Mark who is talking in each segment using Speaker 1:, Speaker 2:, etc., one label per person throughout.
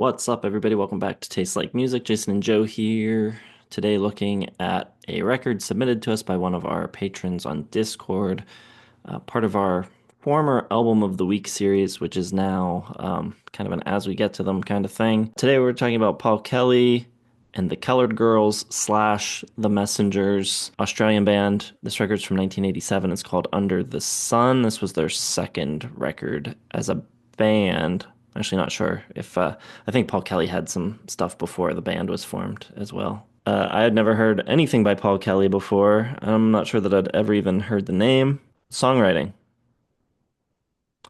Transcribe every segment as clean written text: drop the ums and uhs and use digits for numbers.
Speaker 1: What's up, everybody? Welcome back to Taste Like Music. Jason and Joe here. Today, looking at a record submitted to us by one of our patrons on Discord, part of our former Album of the Week series, which is now kind of an as we get to them kind of thing. Today, we're talking about Paul Kelly and the Colored Girls slash The Messengers, Australian band. This record's from 1987. It's called Under the Sun. This was their second record as a band. Actually, not sure if I think Paul Kelly had some stuff before the band was formed as well. I had never heard anything by Paul Kelly before. I'm not sure that I'd ever even heard the name. Songwriting.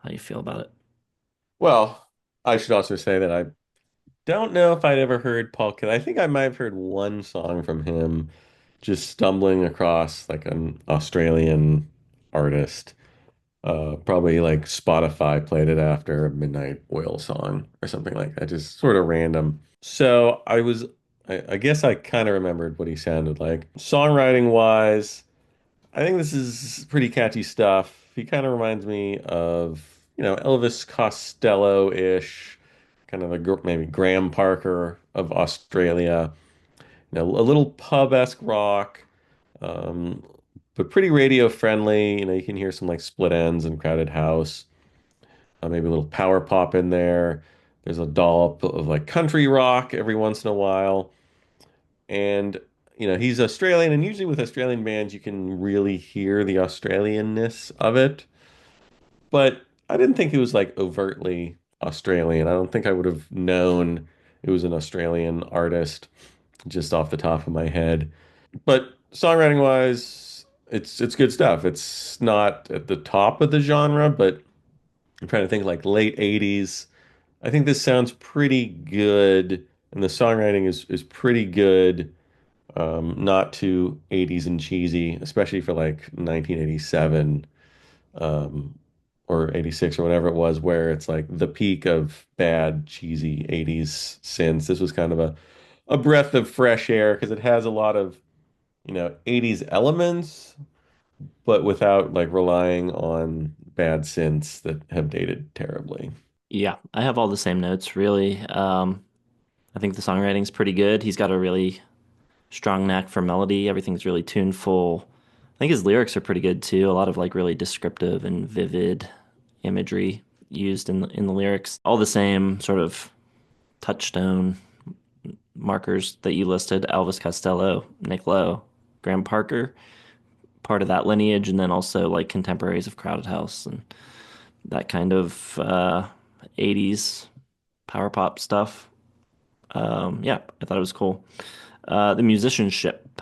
Speaker 1: How do you feel about it?
Speaker 2: Well, I should also say that I don't know if I'd ever heard Paul Kelly. I think I might have heard one song from him, just stumbling across like an Australian artist. Probably like Spotify played it after a Midnight Oil song or something like that, just sort of random. I guess I kind of remembered what he sounded like. Songwriting wise, I think this is pretty catchy stuff. He kind of reminds me of, Elvis Costello-ish, kind of maybe Graham Parker of Australia. A little pub-esque rock, um, but pretty radio friendly. You can hear some like Split Enz and Crowded House, maybe a little power pop in there. There's a dollop of like country rock every once in a while. And he's Australian, and usually with Australian bands, you can really hear the Australianness of it. But I didn't think it was like overtly Australian. I don't think I would have known it was an Australian artist just off the top of my head. But songwriting wise, it's good stuff. It's not at the top of the genre, but I'm trying to think like late 80s. I think this sounds pretty good, and the songwriting is pretty good, not too 80s and cheesy, especially for like 1987, um, or 86 or whatever it was, where it's like the peak of bad, cheesy 80s synths. This was kind of a breath of fresh air because it has a lot of, 80s elements, but without like relying on bad synths that have dated terribly.
Speaker 1: Yeah, I have all the same notes, really. I think the songwriting's pretty good. He's got a really strong knack for melody. Everything's really tuneful. I think his lyrics are pretty good too. A lot of like really descriptive and vivid imagery used in the lyrics. All the same sort of touchstone markers that you listed: Elvis Costello, Nick Lowe, Graham Parker, part of that lineage, and then also like contemporaries of Crowded House and that kind of 80s power pop stuff. Yeah, I thought it was cool. The musicianship.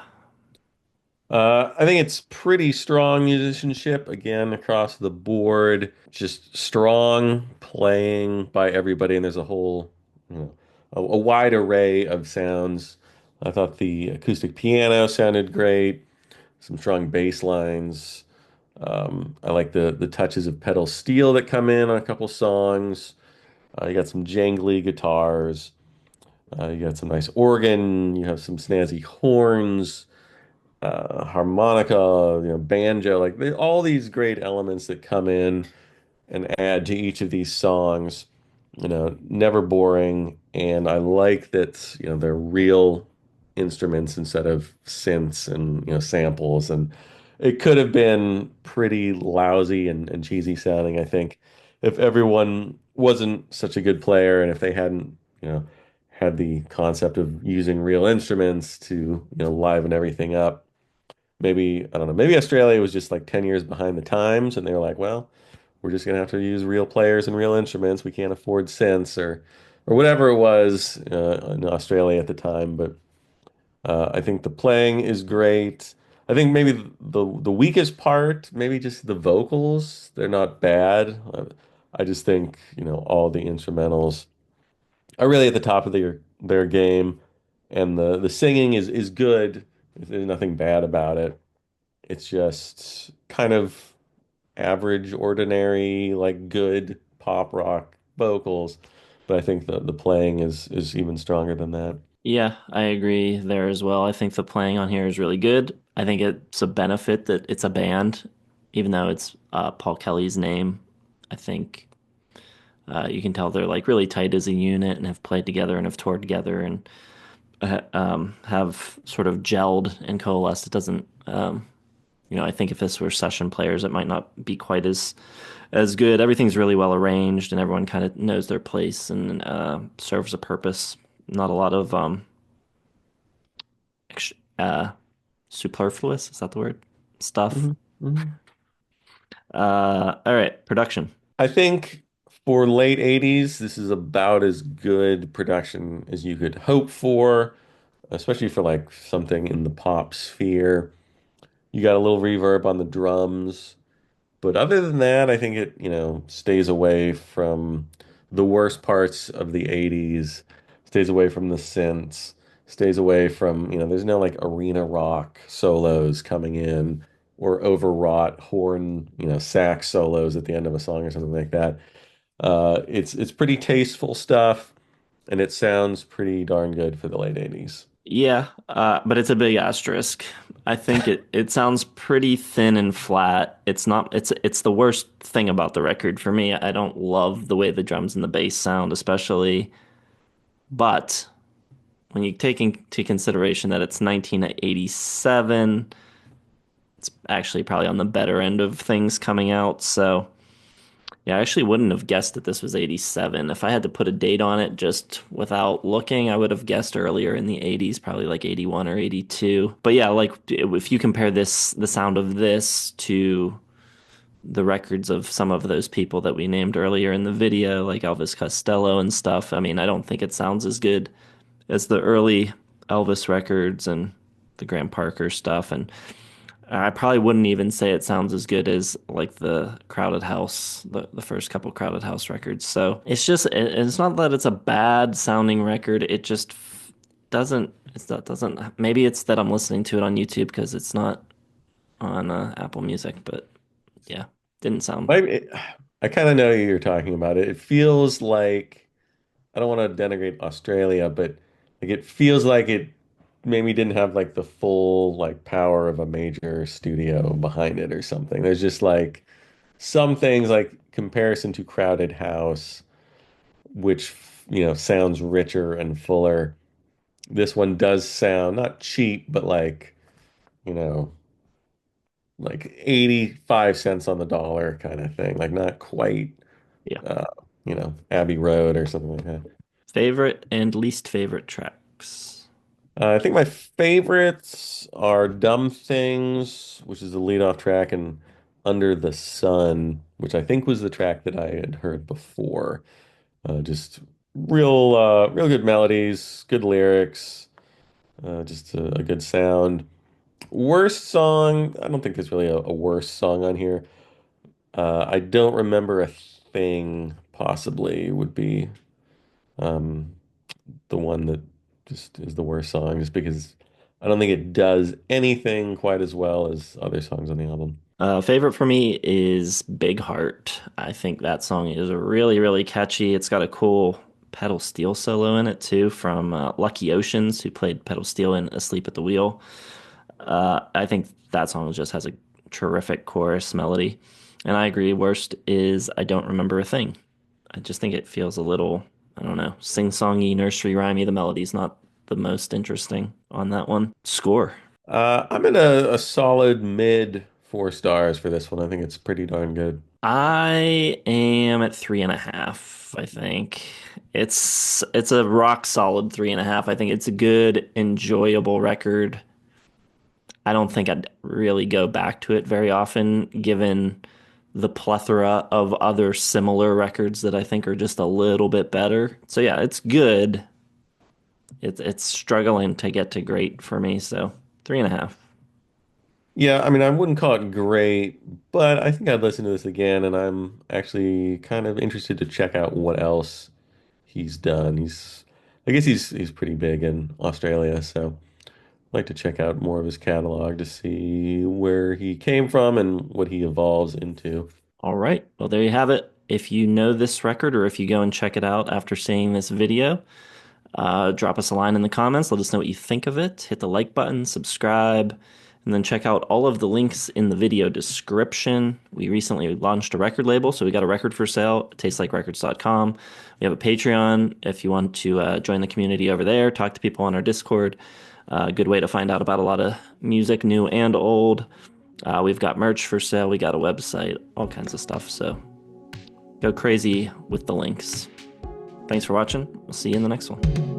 Speaker 2: I think it's pretty strong musicianship again across the board. Just strong playing by everybody, and there's a whole, a wide array of sounds. I thought the acoustic piano sounded great. Some strong bass lines. I like the touches of pedal steel that come in on a couple songs. You got some jangly guitars. You got some nice organ. You have some snazzy horns, harmonica, banjo, like all these great elements that come in and add to each of these songs. Never boring, and I like that, they're real instruments instead of synths and samples. And it could have been pretty lousy and cheesy sounding, I think, if everyone wasn't such a good player and if they hadn't, had the concept of using real instruments to, liven everything up. Maybe, I don't know, maybe Australia was just like 10 years behind the times and they were like, well, we're just gonna have to use real players and real instruments. We can't afford synths or whatever it was in Australia at the time. But I think the playing is great. I think maybe the weakest part, maybe just the vocals. They're not bad. I just think, all the instrumentals are really at the top of their game, and the singing is good. There's nothing bad about it. It's just kind of average, ordinary, like good pop rock vocals. But I think the playing is even stronger than that.
Speaker 1: Yeah, I agree there as well. I think the playing on here is really good. I think it's a benefit that it's a band, even though it's Paul Kelly's name. I think You can tell they're like really tight as a unit and have played together and have toured together and have sort of gelled and coalesced. It doesn't, I think if this were session players, it might not be quite as good. Everything's really well arranged and everyone kind of knows their place and serves a purpose. Not a lot of ex- uh, superfluous, is that the word? Stuff.
Speaker 2: Mhm, mhm.
Speaker 1: All right, production.
Speaker 2: I think for late 80s, this is about as good production as you could hope for, especially for like something in the pop sphere. You got a little reverb on the drums. But other than that, I think it, stays away from the worst parts of the 80s, stays away from the synths, stays away from, there's no like arena rock solos coming in or overwrought horn, sax solos at the end of a song or something like that. It's pretty tasteful stuff, and it sounds pretty darn good for the late 80s.
Speaker 1: Yeah, but it's a big asterisk. I think it sounds pretty thin and flat. It's the worst thing about the record for me. I don't love the way the drums and the bass sound, especially. But when you take into consideration that it's 1987, it's actually probably on the better end of things coming out. So yeah, I actually wouldn't have guessed that this was 87. If I had to put a date on it just without looking, I would have guessed earlier in the 80s, probably like 81 or 82. But yeah, like if you compare the sound of this to the records of some of those people that we named earlier in the video, like Elvis Costello and stuff, I mean, I don't think it sounds as good as the early Elvis records and the Graham Parker stuff. And I probably wouldn't even say it sounds as good as like the Crowded House, the first couple Crowded House records. So it's not that it's a bad sounding record. It just doesn't, maybe it's that I'm listening to it on YouTube because it's not on Apple Music, but yeah, didn't sound.
Speaker 2: I kind of know who you're talking about. It feels like I don't want to denigrate Australia, but like it feels like it maybe didn't have like the full like power of a major studio behind it or something. There's just like some things like comparison to Crowded House, which sounds richer and fuller. This one does sound not cheap, but you know, like 85 cents on the dollar kind of thing. Like not quite
Speaker 1: Yeah.
Speaker 2: uh, Abbey Road or something like that.
Speaker 1: Favorite and least favorite tracks.
Speaker 2: I think my favorites are Dumb Things, which is the lead-off track, and Under the Sun, which I think was the track that I had heard before. Just real good melodies, good lyrics, just a good sound. Worst song, I don't think there's really a worst song on here. I don't remember a thing, possibly would be um, the one that just is the worst song, just because I don't think it does anything quite as well as other songs on the album.
Speaker 1: Favorite for me is Big Heart. I think that song is really, really catchy. It's got a cool pedal steel solo in it too from Lucky Oceans, who played pedal steel in Asleep at the Wheel. I think that song just has a terrific chorus melody. And I agree, worst is I don't remember a thing. I just think it feels a little, I don't know, sing-songy, nursery rhymey. The melody's not the most interesting on that one. Score.
Speaker 2: I'm in a solid mid 4 stars for this one. I think it's pretty darn good.
Speaker 1: I am at 3.5, I think. It's a rock solid 3.5. I think it's a good, enjoyable record. I don't think I'd really go back to it very often, given the plethora of other similar records that I think are just a little bit better. So yeah, it's good. It's struggling to get to great for me, so 3.5.
Speaker 2: Yeah, I mean, I wouldn't call it great, but I think I'd listen to this again, and I'm actually kind of interested to check out what else he's done. I guess he's pretty big in Australia, so I'd like to check out more of his catalog to see where he came from and what he evolves into.
Speaker 1: All right. Well, there you have it. If you know this record or if you go and check it out after seeing this video, drop us a line in the comments. Let us know what you think of it. Hit the like button, subscribe, And then check out all of the links in the video description. We recently launched a record label, so we got a record for sale, tastelikerecords.com. We have a Patreon if you want to join the community over there, talk to people on our Discord. A good way to find out about a lot of music, new and old. We've got merch for sale, we got a website, all kinds of stuff. So go crazy with the links. Thanks for watching. We'll see you in the next one.